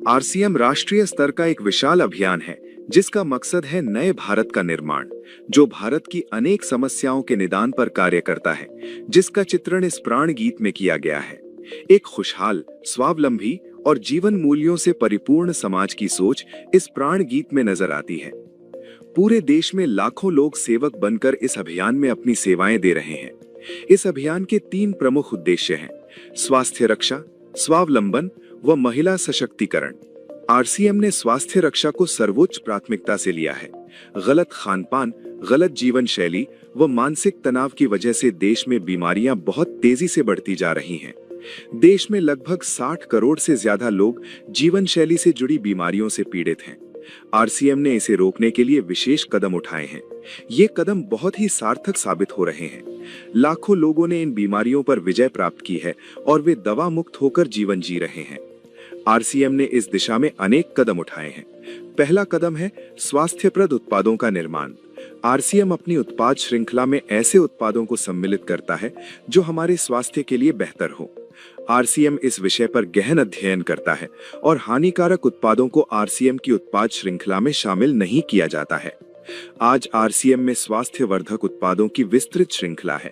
RCM राष्ट्रीय स्तर का एक विशाल अभियान है जिसका मकसद है नए भारत का निर्माण, जो भारत की अनेक समस्याओं के निदान पर कार्य करता है, जिसका चित्रण इस प्राण गीत में किया गया है। एक खुशहाल, स्वावलंबी और जीवन मूल्यों से परिपूर्ण समाज की सोच इस प्राण गीत में नजर आती है। पूरे देश में लाखों लोग सेवक बनकर इस अभियान में अपनी सेवाएं दे रहे हैं। इस अभियान के 3 प्रमुख उद्देश्य हैं: स्वास्थ्य रक्षा, स्वावलंबन व महिला सशक्तिकरण। आरसीएम ने स्वास्थ्य रक्षा को सर्वोच्च प्राथमिकता से लिया है। गलत खानपान, गलत जीवन शैली व मानसिक तनाव की वजह से देश में बीमारियां बहुत तेजी से बढ़ती जा रही हैं। देश में लगभग 60 करोड़ से ज्यादा लोग जीवन शैली से जुड़ी बीमारियों से पीड़ित हैं। आरसीएम ने इसे रोकने के लिए विशेष कदम उठाए हैं। ये कदम बहुत ही सार्थक साबित हो रहे हैं। लाखों लोगों ने इन बीमारियों पर विजय प्राप्त की है और वे दवा मुक्त होकर जीवन जी रहे हैं। आरसीएम ने इस दिशा में अनेक कदम उठाए हैं। पहला कदम है स्वास्थ्यप्रद उत्पादों का निर्माण। आरसीएम अपनी उत्पाद श्रृंखला में ऐसे उत्पादों को सम्मिलित करता है जो हमारे स्वास्थ्य के लिए बेहतर हो। आरसीएम इस विषय पर गहन अध्ययन करता है और हानिकारक उत्पादों को आरसीएम की उत्पाद श्रृंखला में शामिल नहीं किया जाता है। आज आरसीएम में स्वास्थ्यवर्धक उत्पादों की विस्तृत श्रृंखला है,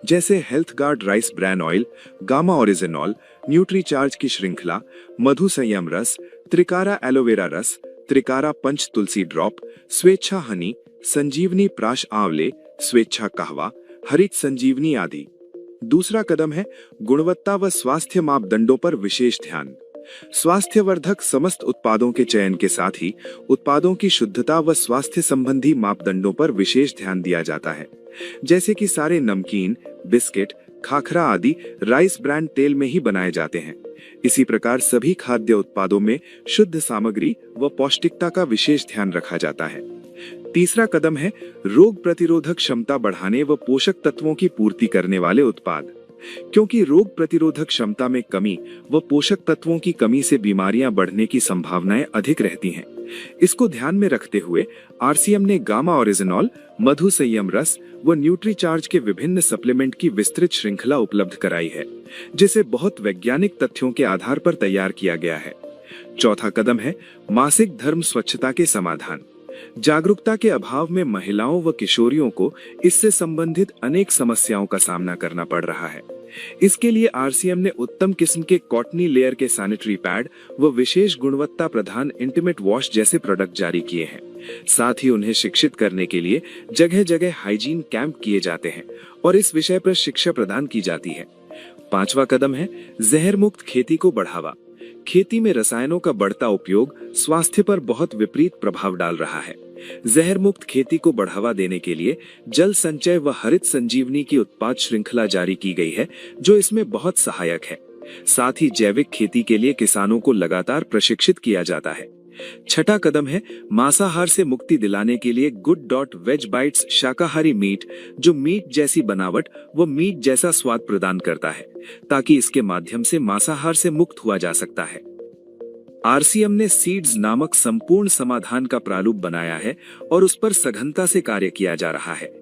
जैसे Health Guard rice bran oil, gamma oryzanol, Nutricharge की श्रृंखला, मधु संयम रस, त्रिकारा एलोवेरा रस, त्रिकारा पंच तुलसी ड्रॉप, स्वेच्छा हनी, संजीवनी प्राश आंवले, स्वेच्छा कहवा, हरित संजीवनी आदि। दूसरा कदम है गुणवत्ता व स्वास्थ्य मापदंडों पर विशेष ध्यान। स्वास्थ्यवर्धक समस्त उत्पादों के चयन के साथ ही उत्पादों की शुद्धता व स्वास्थ्य संबंधी मापदंडों पर विशेष ध्यान दिया जाता है, जैसे कि सारे नमकीन, बिस्किट, खाखरा आदि राइस ब्रांड तेल में ही बनाए जाते हैं। इसी प्रकार सभी खाद्य उत्पादों में शुद्ध सामग्री व पौष्टिकता का विशेष ध्यान रखा जाता है। तीसरा कदम है रोग प्रतिरोधक क्षमता बढ़ाने व पोषक तत्वों की पूर्ति करने वाले उत्पाद। क्योंकि रोग प्रतिरोधक क्षमता में कमी व पोषक तत्वों की कमी से बीमारियां बढ़ने की संभावनाएं अधिक रहती हैं। इसको ध्यान में रखते हुए आरसीएम ने गामा ओरिजिनॉल, मधु संयम रस व न्यूट्रीचार्ज के विभिन्न सप्लीमेंट की विस्तृत श्रृंखला उपलब्ध कराई है, जिसे बहुत वैज्ञानिक तथ्यों के आधार पर तैयार किया गया है। चौथा कदम है मासिक धर्म स्वच्छता के समाधान। जागरूकता के अभाव में महिलाओं व किशोरियों को इससे संबंधित अनेक समस्याओं का सामना करना पड़ रहा है। इसके लिए आरसीएम ने उत्तम किस्म के कॉटनी लेयर के सैनिटरी पैड व विशेष गुणवत्ता प्रधान इंटीमेट वॉश जैसे प्रोडक्ट जारी किए हैं। साथ ही उन्हें शिक्षित करने के लिए जगह जगह हाइजीन कैंप किए जाते हैं और इस विषय पर शिक्षा प्रदान की जाती है। पांचवा कदम है जहर मुक्त खेती को बढ़ावा। खेती में रसायनों का बढ़ता उपयोग स्वास्थ्य पर बहुत विपरीत प्रभाव डाल रहा है। जहर मुक्त खेती को बढ़ावा देने के लिए जल संचय व हरित संजीवनी की उत्पाद श्रृंखला जारी की गई है, जो इसमें बहुत सहायक है। साथ ही जैविक खेती के लिए किसानों को लगातार प्रशिक्षित किया जाता है। छठा कदम है मांसाहार से मुक्ति दिलाने के लिए गुड.वेज बाइट्स शाकाहारी मीट, जो मीट जैसी बनावट व मीट जैसा स्वाद प्रदान करता है, ताकि इसके माध्यम से मांसाहार से मुक्त हुआ जा सकता है। आरसीएम ने सीड्स नामक संपूर्ण समाधान का प्रारूप बनाया है और उस पर सघनता से कार्य किया जा रहा है।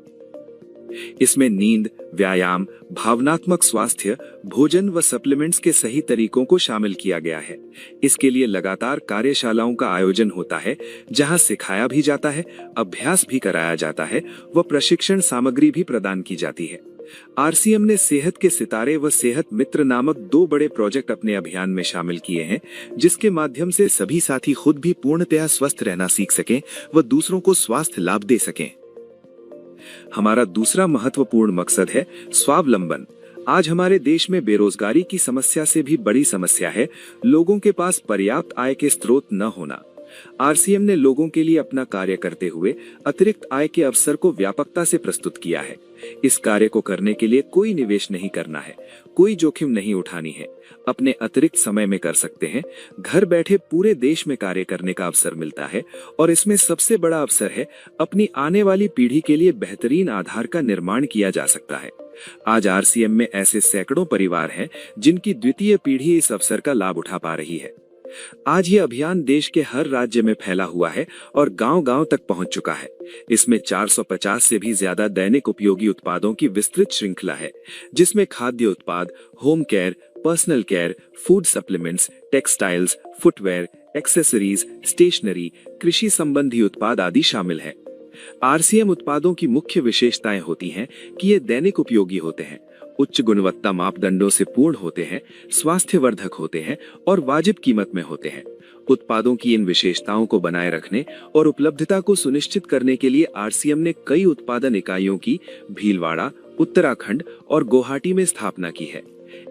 इसमें नींद, व्यायाम, भावनात्मक स्वास्थ्य, भोजन व सप्लीमेंट्स के सही तरीकों को शामिल किया गया है। इसके लिए लगातार कार्यशालाओं का आयोजन होता है, जहां सिखाया भी जाता है, अभ्यास भी कराया जाता है व प्रशिक्षण सामग्री भी प्रदान की जाती है। आरसीएम ने सेहत के सितारे व सेहत मित्र नामक 2 बड़े प्रोजेक्ट अपने अभियान में शामिल किए हैं, जिसके माध्यम से सभी साथी खुद भी पूर्णतया स्वस्थ रहना सीख सकें व दूसरों को स्वास्थ्य लाभ दे सकें। हमारा दूसरा महत्वपूर्ण मकसद है स्वावलंबन। आज हमारे देश में बेरोजगारी की समस्या से भी बड़ी समस्या है लोगों के पास पर्याप्त आय के स्रोत न होना। आरसीएम ने लोगों के लिए अपना कार्य करते हुए अतिरिक्त आय के अवसर को व्यापकता से प्रस्तुत किया है। इस कार्य को करने के लिए कोई निवेश नहीं करना है, कोई जोखिम नहीं उठानी है, अपने अतिरिक्त समय में कर सकते हैं। घर बैठे पूरे देश में कार्य करने का अवसर मिलता है और इसमें सबसे बड़ा अवसर है अपनी आने वाली पीढ़ी के लिए बेहतरीन आधार का निर्माण किया जा सकता है। आज आरसीएम में ऐसे सैकड़ों परिवार हैं जिनकी द्वितीय पीढ़ी इस अवसर का लाभ उठा पा रही है। आज ये अभियान देश के हर राज्य में फैला हुआ है और गांव-गांव तक पहुंच चुका है। इसमें 450 से भी ज्यादा दैनिक उपयोगी उत्पादों की विस्तृत श्रृंखला है, जिसमें खाद्य उत्पाद, home care, personal care, food supplements, textiles, footwear, accessories, stationery, कृषि संबंधी उत्पाद आदि शामिल है। आरसीएम उत्पादों की मुख्य विशेषताएं होती हैं कि ये दैनिक उपयोगी होते हैं, उच्च गुणवत्ता मापदंडों से पूर्ण होते हैं, स्वास्थ्यवर्धक होते हैं और वाजिब कीमत में होते हैं। उत्पादों की इन विशेषताओं को बनाए रखने और उपलब्धता को सुनिश्चित करने के लिए आरसीएम ने कई उत्पादन इकाइयों की भीलवाड़ा, उत्तराखंड और गुवाहाटी में स्थापना की है।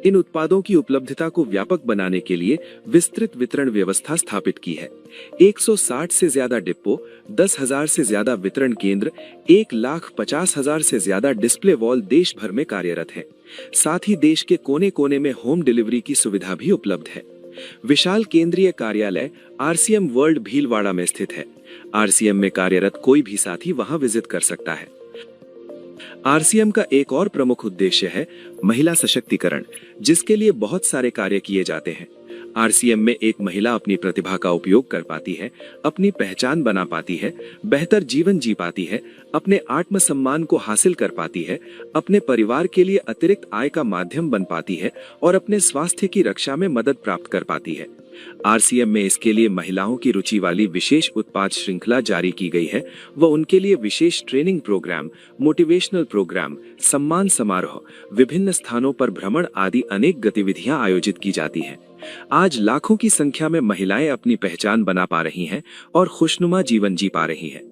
इन उत्पादों की उपलब्धता को व्यापक बनाने के लिए विस्तृत वितरण व्यवस्था स्थापित की है। 160 से ज्यादा डिपो, 10,000 से ज्यादा वितरण केंद्र, 1,50,000 से ज्यादा डिस्प्ले वॉल देश भर में कार्यरत हैं। साथ ही देश के कोने कोने में होम डिलीवरी की सुविधा भी उपलब्ध है। विशाल केंद्रीय कार्यालय आरसीएम वर्ल्ड भीलवाड़ा में स्थित है। आरसीएम में कार्यरत कोई भी साथी वहां विजिट कर सकता है। आरसीएम का एक और प्रमुख उद्देश्य है महिला सशक्तिकरण, जिसके लिए बहुत सारे कार्य किए जाते हैं। आरसीएम में एक महिला अपनी प्रतिभा का उपयोग कर पाती है, अपनी पहचान बना पाती है, बेहतर जीवन जी पाती है, अपने आत्मसम्मान को हासिल कर पाती है, अपने परिवार के लिए अतिरिक्त आय का माध्यम बन पाती है और अपने स्वास्थ्य की रक्षा में मदद प्राप्त कर पाती है। आरसीएम में इसके लिए महिलाओं की रुचि वाली विशेष उत्पाद श्रृंखला जारी की गई है व उनके लिए विशेष ट्रेनिंग प्रोग्राम, मोटिवेशनल प्रोग्राम, सम्मान समारोह, विभिन्न स्थानों पर भ्रमण आदि अनेक गतिविधियां आयोजित की जाती हैं। आज लाखों की संख्या में महिलाएं अपनी पहचान बना पा रही हैं और खुशनुमा जीवन जी पा रही हैं।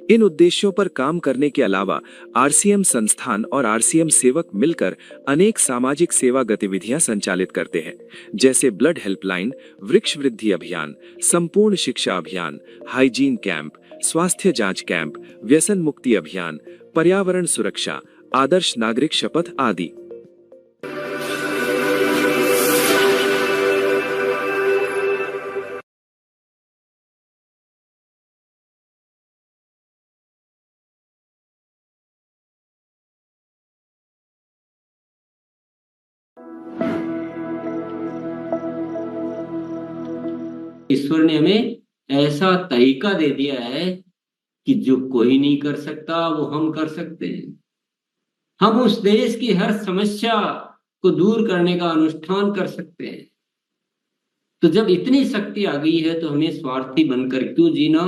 इन उद्देश्यों पर काम करने के अलावा आरसीएम संस्थान और आरसीएम सेवक मिलकर अनेक सामाजिक सेवा गतिविधियां संचालित करते हैं, जैसे ब्लड हेल्पलाइन, वृक्ष वृद्धि अभियान, संपूर्ण शिक्षा अभियान, हाइजीन कैंप, स्वास्थ्य जांच कैंप, व्यसन मुक्ति अभियान, पर्यावरण सुरक्षा, आदर्श नागरिक शपथ आदि। ईश्वर ने हमें ऐसा तरीका दे दिया है कि जो कोई नहीं कर सकता वो हम कर सकते हैं। हम उस देश की हर समस्या को दूर करने का अनुष्ठान कर सकते हैं। तो जब इतनी शक्ति आ गई है तो हमें स्वार्थी बनकर क्यों जीना?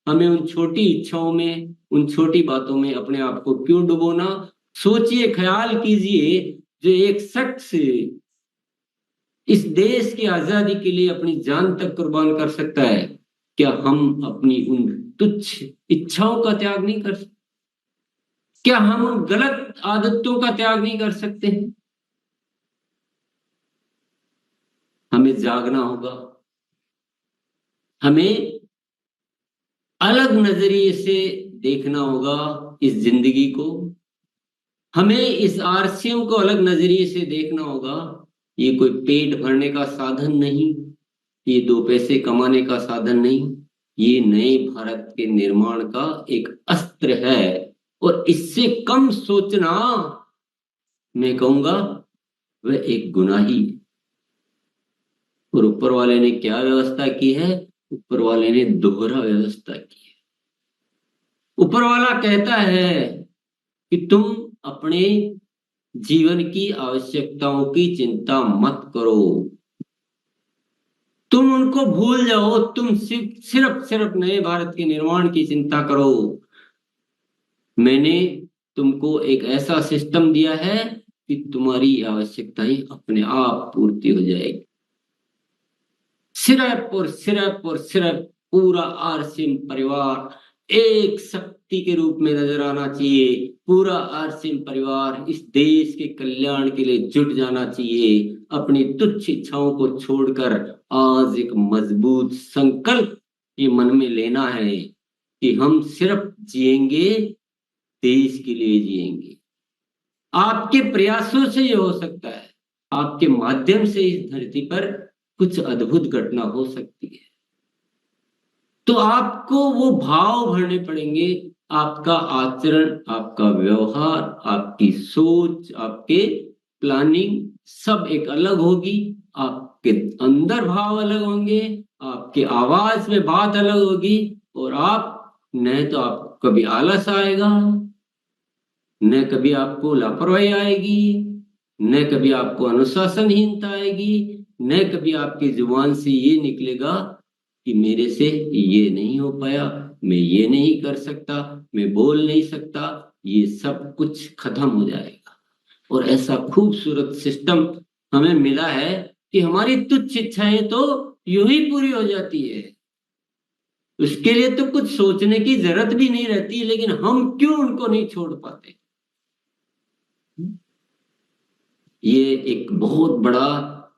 हमें उन छोटी इच्छाओं में, उन छोटी बातों में अपने आप को क्यों डुबोना? सोचिए, ख्याल कीजिए, जो एक शख्स इस देश की आजादी के लिए अपनी जान तक कुर्बान कर सकता है, क्या हम अपनी उन तुच्छ इच्छाओं का त्याग नहीं कर सकते? क्या हम उन गलत आदतों का त्याग नहीं कर सकते हैं? हमें जागना होगा, हमें अलग नजरिए से देखना होगा इस जिंदगी को, हमें इस आरसीएम को अलग नजरिए से देखना होगा। ये कोई पेट भरने का साधन नहीं, ये दो पैसे कमाने का साधन नहीं, ये नए भारत के निर्माण का एक अस्त्र है। और इससे कम सोचना, मैं कहूंगा, वह एक गुनाही है। और ऊपर वाले ने क्या व्यवस्था की है? ऊपर वाले ने दोहरा व्यवस्था की है। ऊपर वाला कहता है कि तुम अपने जीवन की आवश्यकताओं की चिंता मत करो, तुम उनको भूल जाओ, तुम सिर्फ नए भारत के निर्माण की चिंता करो। मैंने तुमको एक ऐसा सिस्टम दिया है कि तुम्हारी आवश्यकताएं अपने आप पूर्ति हो जाएगी। सिर्फ पूरा आरसीएम परिवार एक शक्ति के रूप में नजर आना चाहिए। पूरा आरसीएम परिवार इस देश के कल्याण के लिए जुट जाना चाहिए। अपनी तुच्छ इच्छाओं को छोड़कर आज एक मजबूत संकल्प ये मन में लेना है कि हम सिर्फ जिएंगे, देश के लिए जिएंगे। आपके प्रयासों से ये हो सकता है, आपके माध्यम से इस धरती पर कुछ अद्भुत घटना हो सकती है। तो आपको वो भाव भरने पड़ेंगे। आपका आचरण, आपका व्यवहार, आपकी सोच, आपके प्लानिंग सब एक अलग होगी। आपके अंदर भाव अलग होंगे, आपके आवाज में बात अलग होगी। और आप न तो आपको कभी आलस आएगा, न कभी आपको लापरवाही आएगी, न कभी आपको अनुशासनहीनता आएगी, न कभी आपकी जुबान से ये निकलेगा कि मेरे से ये नहीं हो पाया, मैं ये नहीं कर सकता, मैं बोल नहीं सकता। ये सब कुछ खत्म हो जाएगा। और ऐसा खूबसूरत सिस्टम हमें मिला है कि हमारी तुच्छ इच्छाएं तो यूं ही पूरी हो जाती है। उसके लिए तो कुछ सोचने की जरूरत भी नहीं रहती, लेकिन हम क्यों उनको नहीं छोड़ पाते? ये एक बहुत बड़ा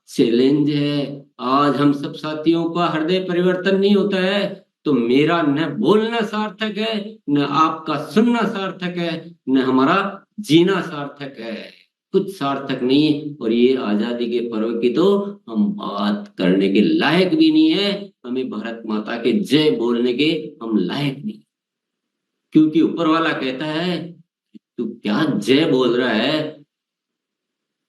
चैलेंज है। आज हम सब साथियों का हृदय परिवर्तन नहीं होता है तो मेरा न बोलना सार्थक है, न आपका सुनना सार्थक है, न हमारा जीना सार्थक है। कुछ सार्थक नहीं है। और ये आजादी के पर्व की तो हम बात करने के लायक भी नहीं है। हमें भारत माता के जय बोलने के हम लायक नहीं, क्योंकि ऊपर वाला कहता है तू क्या जय बोल रहा है,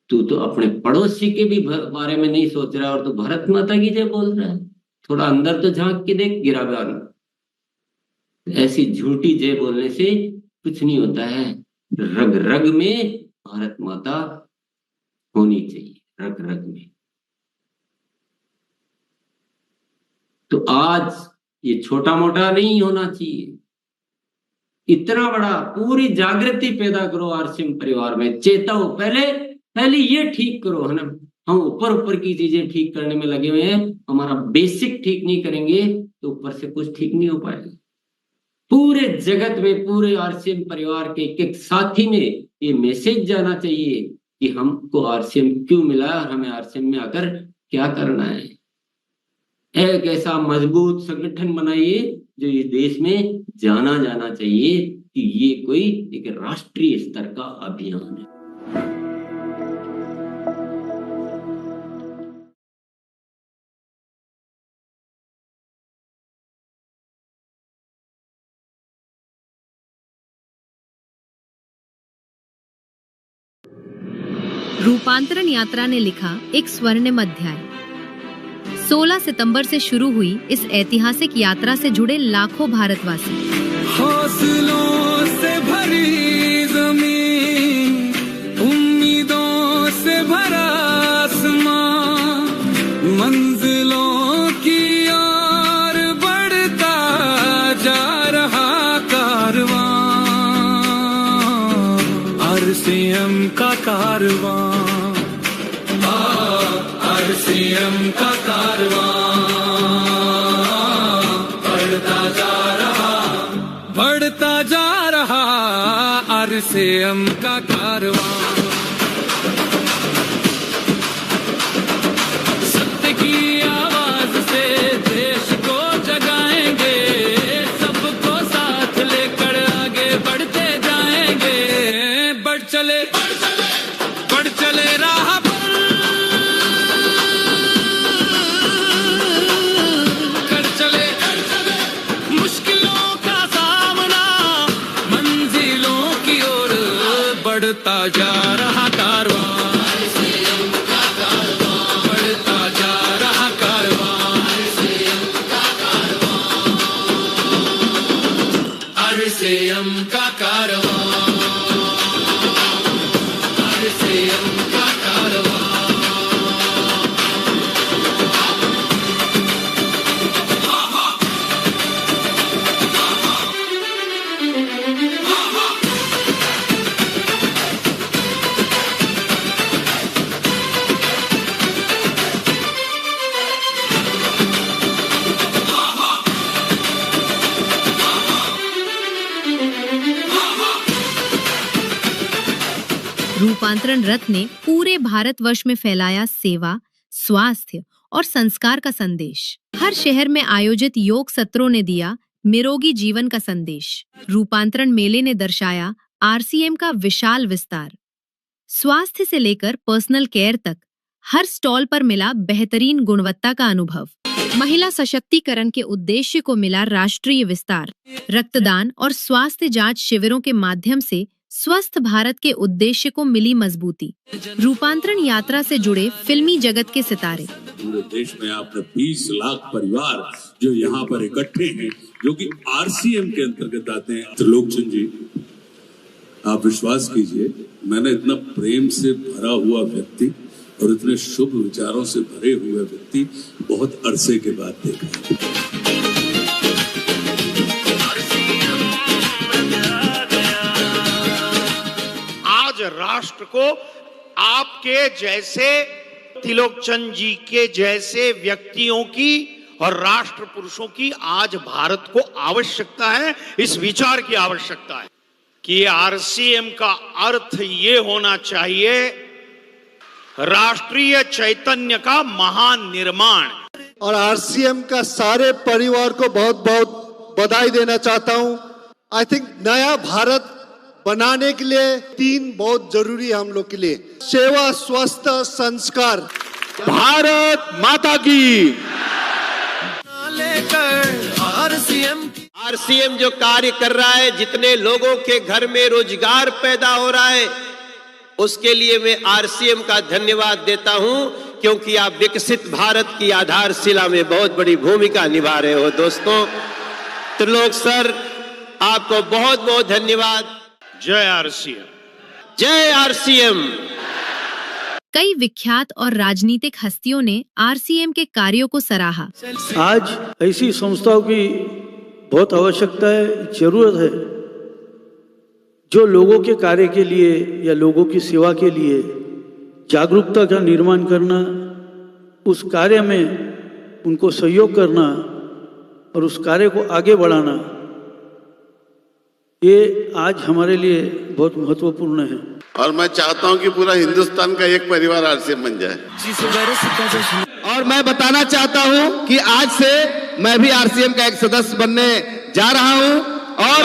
तू तो अपने पड़ोसी के भी बारे में नहीं सोच रहा और तू भारत माता की जय बोल रहा है। थोड़ा अंदर तो झांक के देख गिराबान। ऐसी झूठी जय बोलने से कुछ नहीं होता है। रग रग में भारत माता होनी चाहिए, रग रग में। तो आज ये छोटा मोटा नहीं होना चाहिए, इतना बड़ा। पूरी जागृति पैदा करो आरसीएम परिवार में, चेताओ। पहले ये ठीक करो, है ना। हम ऊपर ऊपर की चीजें ठीक करने में लगे हुए हैं, हमारा बेसिक ठीक नहीं करेंगे तो ऊपर से कुछ ठीक नहीं हो पाएगा। पूरे जगत में, पूरे आरसीएम परिवार के एक साथी में ये मैसेज जाना चाहिए कि हमको आरसीएम क्यों मिला और हमें आरसीएम में आकर क्या करना है। एक ऐसा मजबूत संगठन बनाइए जो इस देश में जाना जाना चाहिए कि ये कोई एक राष्ट्रीय स्तर का अभियान है। रूपांतरण यात्रा ने लिखा एक स्वर्णिम अध्याय। 16 सितंबर से शुरू हुई इस ऐतिहासिक यात्रा से जुड़े लाखों भारतवासी। हौसलों से भरी ज़मीं, उम्मीदों से भरा आसमां, मंजिलों की ओर बढ़ता जा रहा कारवां, आरसीएम का कारवां, आरसीएम का कारवां बढ़ता जा रहा आरसीएम का कारवां। सत्य की आवाज से देश को जगाएंगे, सबको साथ लेकर आगे बढ़ते जाएंगे। बढ़ चले राह पर, कर चले मुश्किलों का सामना, मंजिलों की ओर बढ़ता जा रहा कारवां, बढ़ता जा रहा कारवां, आरसीएम का कारवां, आरसीएम का कारवां। रूपांतरण रथ ने पूरे भारतवर्ष में फैलाया सेवा, स्वास्थ्य और संस्कार का संदेश। हर शहर में आयोजित योग सत्रों ने दिया निरोगी जीवन का संदेश। रूपांतरण मेले ने दर्शाया आरसीएम का विशाल विस्तार। स्वास्थ्य से लेकर पर्सनल केयर तक हर स्टॉल पर मिला बेहतरीन गुणवत्ता का अनुभव। महिला सशक्तिकरण के उद्देश्य को मिला राष्ट्रीय विस्तार। रक्तदान और स्वास्थ्य जांच शिविरों के माध्यम से स्वस्थ भारत के उद्देश्य को मिली मजबूती। रूपांतरण यात्रा से जुड़े फिल्मी जगत के सितारे। पूरे देश में आपने 20 लाख परिवार जो यहाँ पर इकट्ठे हैं, जो कि आरसीएम के अंतर्गत आते हैं। त्रिलोकचंद जी, आप विश्वास कीजिए मैंने इतना प्रेम से भरा हुआ व्यक्ति और इतने शुभ विचारों से भरे हुए व्यक्ति बहुत अरसे के बाद देखा। आज राष्ट्र को आपके जैसे त्रिलोकचंद जी के जैसे व्यक्तियों की और राष्ट्र पुरुषों की आज भारत को आवश्यकता है। इस विचार की आवश्यकता है कि आरसीएम का अर्थ ये होना चाहिए राष्ट्रीय चैतन्य का महान निर्माण। और आरसीएम का सारे परिवार को बहुत बहुत बधाई देना चाहता हूं। आई थिंक नया भारत बनाने के लिए 3 बहुत जरूरी है हम लोग के लिए: सेवा, स्वास्थ्य, संस्कार। भारत माता की। आरसीएम जो कार्य कर रहा है, जितने लोगों के घर में रोजगार पैदा हो रहा है, उसके लिए मैं आरसीएम का धन्यवाद देता हूं, क्योंकि आप विकसित भारत की आधारशिला में बहुत बड़ी भूमिका निभा रहे हो। दोस्तों, त्रिलोक सर, आपको बहुत बहुत धन्यवाद। जय आरसीएम, जय आरसीएम। कई विख्यात और राजनीतिक हस्तियों ने आरसीएम के कार्यों को सराहा। आज ऐसी संस्थाओं की बहुत आवश्यकता है, जरूरत है, जो लोगों के कार्य के लिए या लोगों की सेवा के लिए जागरूकता का निर्माण करना, उस कार्य में उनको सहयोग करना और उस कार्य को आगे बढ़ाना, ये आज हमारे लिए बहुत महत्वपूर्ण है। और मैं चाहता हूं कि पूरा हिंदुस्तान का एक परिवार आरसीएम बन जाए। और मैं बताना चाहता हूं कि आज से मैं भी आरसीएम का एक सदस्य बनने जा रहा हूं और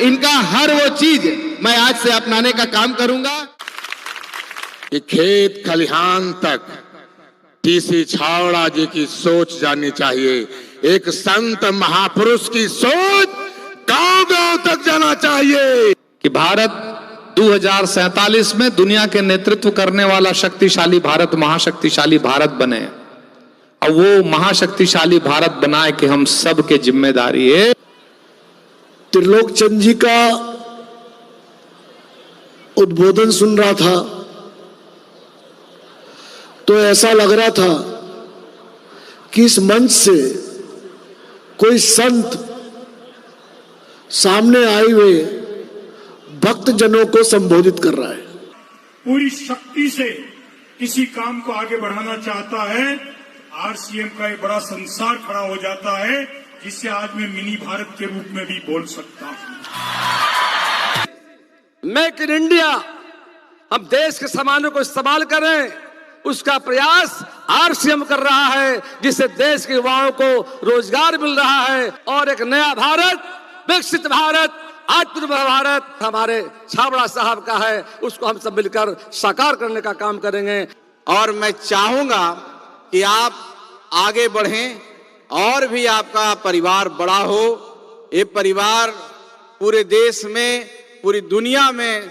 इनका हर वो चीज मैं आज से अपनाने का काम करूंगा। कि खेत खलिहान तक टीसी छावड़ा जी की सोच जानी चाहिए। एक संत महापुरुष की सोच गांव-गांव तक जाना चाहिए कि भारत 2047 में दुनिया के नेतृत्व करने वाला शक्तिशाली भारत, महाशक्तिशाली भारत बने। और वो महाशक्तिशाली भारत बनाए कि हम सब के जिम्मेदारी है। त्रिलोकचंद जी का उद्बोधन सुन रहा था तो ऐसा लग रहा था कि इस मंच से कोई संत सामने आए हुए भक्त जनों को संबोधित कर रहा है। पूरी शक्ति से किसी काम को आगे बढ़ाना चाहता है, आरसीएम का एक बड़ा संसार खड़ा हो जाता है, जिससे आज मैं मिनी भारत के रूप में भी बोल सकता हूं। मेक इन इंडिया, हम देश के सामानों को इस्तेमाल करें, उसका प्रयास आरसीएम कर रहा है, जिससे देश के युवाओं को रोजगार मिल रहा है और एक नया भारत, विकसित भारत, आत्मनिर्भर भारत हमारे छाबड़ा साहब का है, उसको हम सब मिलकर साकार करने का काम करेंगे। और मैं चाहूंगा कि आप आगे बढ़ें और भी आपका परिवार बड़ा हो। ये परिवार पूरे देश में, पूरी दुनिया में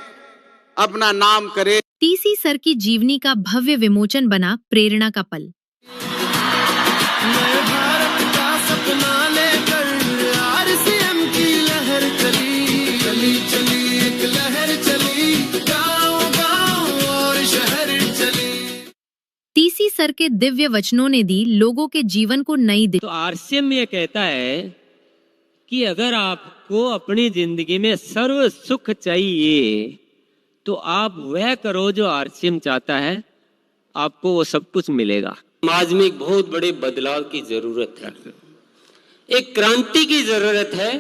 अपना नाम करे। टीसी सर की जीवनी का भव्य विमोचन बना प्रेरणा का पल। टीसी सर के दिव्य वचनों ने दी लोगों के जीवन को नई दिशा। तो आरसीएम ये कहता है कि अगर आपको अपनी जिंदगी में सर्व सुख चाहिए तो आप वह करो जो आरसीएम चाहता है, आपको वो सब कुछ मिलेगा। समाज में एक बहुत बड़े बदलाव की जरूरत है, एक क्रांति की जरूरत है,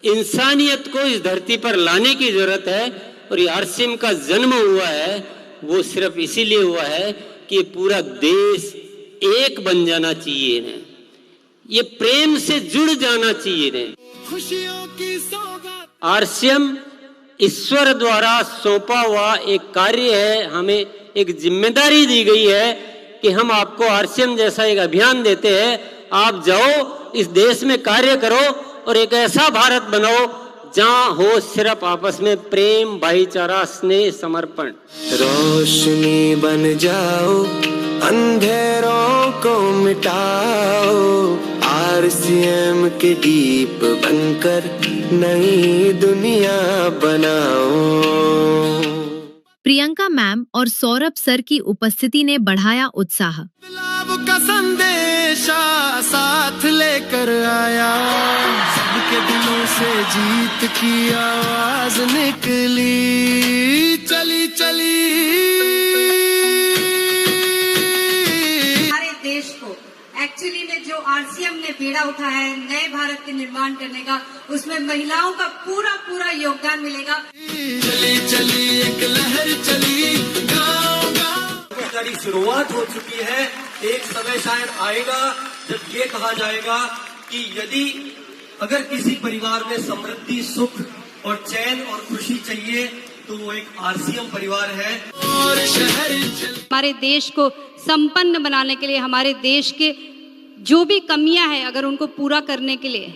इंसानियत को इस धरती पर लाने की जरूरत है। और ये आरसीएम का जन्म हुआ है, वो सिर्फ इसीलिए हुआ है कि पूरा देश एक बन जाना चाहिए ने, ये प्रेम से जुड़ जाना चाहिए ने। खुशियों की सौगात आरसीएम ईश्वर द्वारा सौंपा हुआ एक कार्य है। हमें एक जिम्मेदारी दी गई है कि हम आपको आरसीएम जैसा एक अभियान देते हैं, आप जाओ इस देश में कार्य करो और एक ऐसा भारत बनाओ जहां हो सिर्फ आपस में प्रेम, भाईचारा, स्नेह, समर्पण। रोशनी बन जाओ, अंधेरों को मिटाओ, आरसीएम के दीप बनकर नई दुनिया बनाओ। प्रियंका मैम और सौरभ सर की उपस्थिति ने बढ़ाया उत्साह। का संदेशा साथ लेकर आया, सबके दिलों से जीत की आवाज निकली, चली चली। हमारे देश को एक्चुअली में जो आरसीएम ने बीड़ा उठाया है नए भारत के निर्माण करने का, उसमें महिलाओं का पूरा पूरा योगदान मिलेगा। चली चली एक लहर चली, गाँव गाँव की शुरुआत हो चुकी है। एक समय शायद आएगा जब ये कहा जाएगा कि यदि अगर किसी परिवार में समृद्धि, सुख और चैन और खुशी चाहिए तो वो एक आरसीएम परिवार है। और शहर हमारे देश को संपन्न बनाने के लिए, हमारे देश के जो भी कमियां हैं अगर उनको पूरा करने के लिए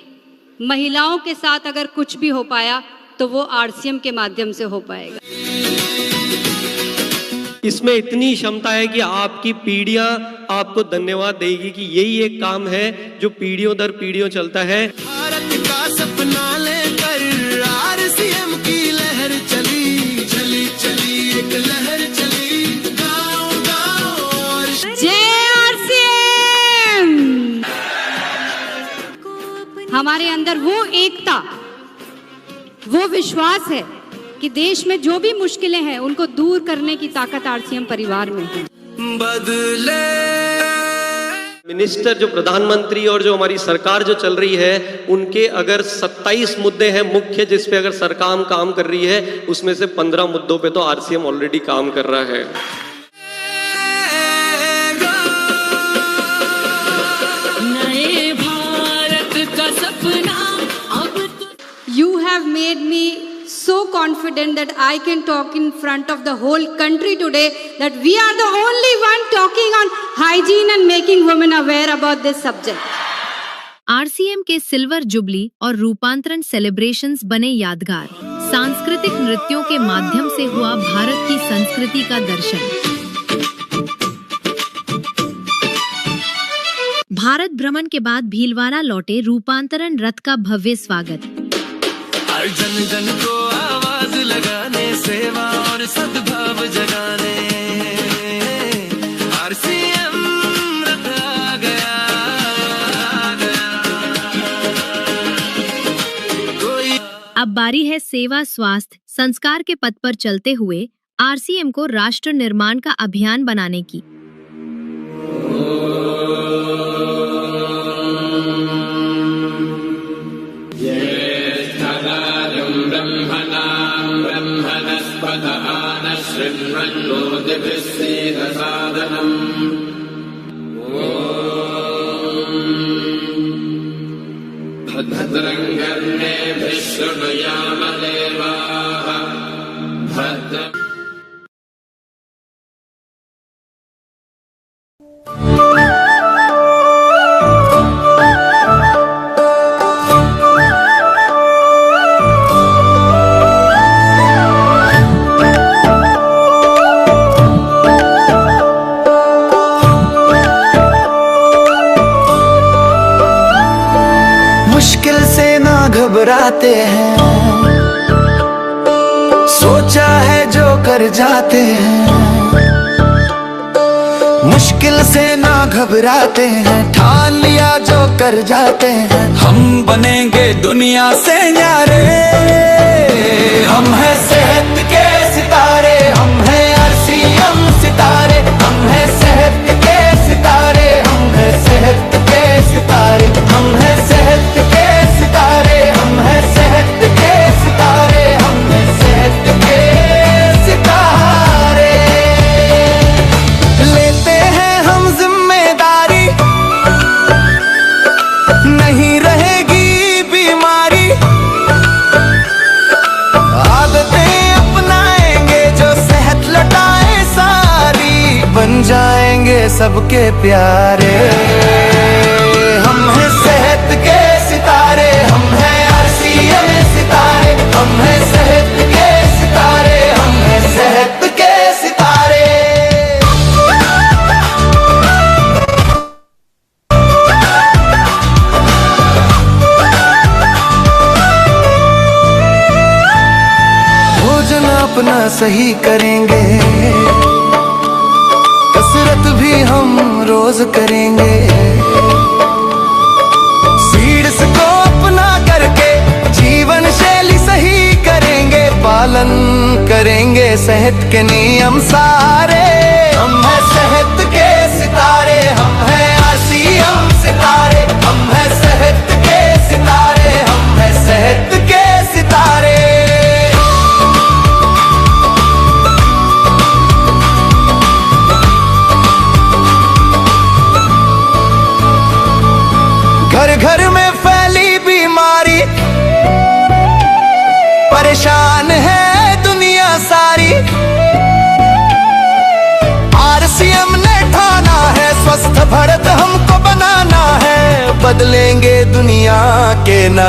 महिलाओं के साथ अगर कुछ भी हो पाया तो वो आरसीएम के माध्यम से हो पाएगा। इसमें इतनी क्षमता है कि आपकी पीढ़ियां आपको धन्यवाद देगी कि यही एक काम है जो पीढ़ियों दर पीढ़ियों चलता है। भारत का सपना लेकर आरसीएम की लहर चली, चली चली एक लहर चली, गाँव गाँव। जय आरसीएम। हमारे अंदर वो एकता, वो विश्वास है कि देश में जो भी मुश्किलें हैं उनको दूर करने की ताकत आरसीएम परिवार में है। बदले मिनिस्टर, जो प्रधानमंत्री और जो हमारी सरकार जो चल रही है, उनके अगर 27 मुद्दे हैं मुख्य जिस पे अगर सरकार काम कर रही है, उसमें से 15 मुद्दों पे तो आरसीएम ऑलरेडी काम कर रहा है। नए भारत का सपना अब You have made me so confident that I can talk in front of the whole country today that we are the only one talking on hygiene and making women aware about this subject. RCM के silver jubilee और रूपांतरण celebrations बने यादगार। सांस्कृतिक नृत्यों के माध्यम से हुआ भारत की संस्कृति का दर्शन। भारत भ्रमण के बाद भीलवाड़ा लौटे रूपांतरण रथ का भव्य स्वागत। हर जन जन को आवाज लगाने, सेवा और सद्भाव जगाने, आरसीएम रथ आ गया, आ गया। अब बारी है सेवा, स्वास्थ्य, संस्कार के पथ पर चलते हुए आरसीएम को राष्ट्र निर्माण का अभियान बनाने की। भद्रं कर्णेभिः शृणुयाम देवाः भद्रं। घबराते हैं, सोचा है जो कर जाते हैं, मुश्किल से ना घबराते हैं, ठान लिया जो कर जाते हैं। हम बनेंगे दुनिया से न्यारे, हम हैं सेहत के सितारे, हम हैं आरसीएम सितारे, हम हैं सेहत के सितारे, हम हैं सेहत के सितारे, हम हैं सेहत के सितारे, हम हैं सेहत के सितारे, हम हैं सेहत के सितारे। लेते हैं हम जिम्मेदारी, नहीं रहेगी बीमारी, आदतें अपनाएंगे जो सेहत लौटाए सारी, बन जाएंगे सबके प्यारे। हम हैं सेहत के सितारे, हम हैं आरसीएम सितारे, हम हैं सेहत के सितारे, हम हैं सेहत के सितारे। भोजन अपना सही करेंगे, रोज करेंगे। सीड्स को अपना करके जीवन शैली सही करेंगे, पालन करेंगे सेहत के नियम सारे। हम हैं सेहत के सितारे, हम हैं आरसीएम सितारे, हम हैं सेहत के सितारे, हम हैं सेहत के सितारे। घर घर में फैली बीमारी, परेशान है दुनिया सारी। आरसीएम ने ठाना है स्वस्थ भारत हमको बनाना है, बदलेंगे दुनिया के ना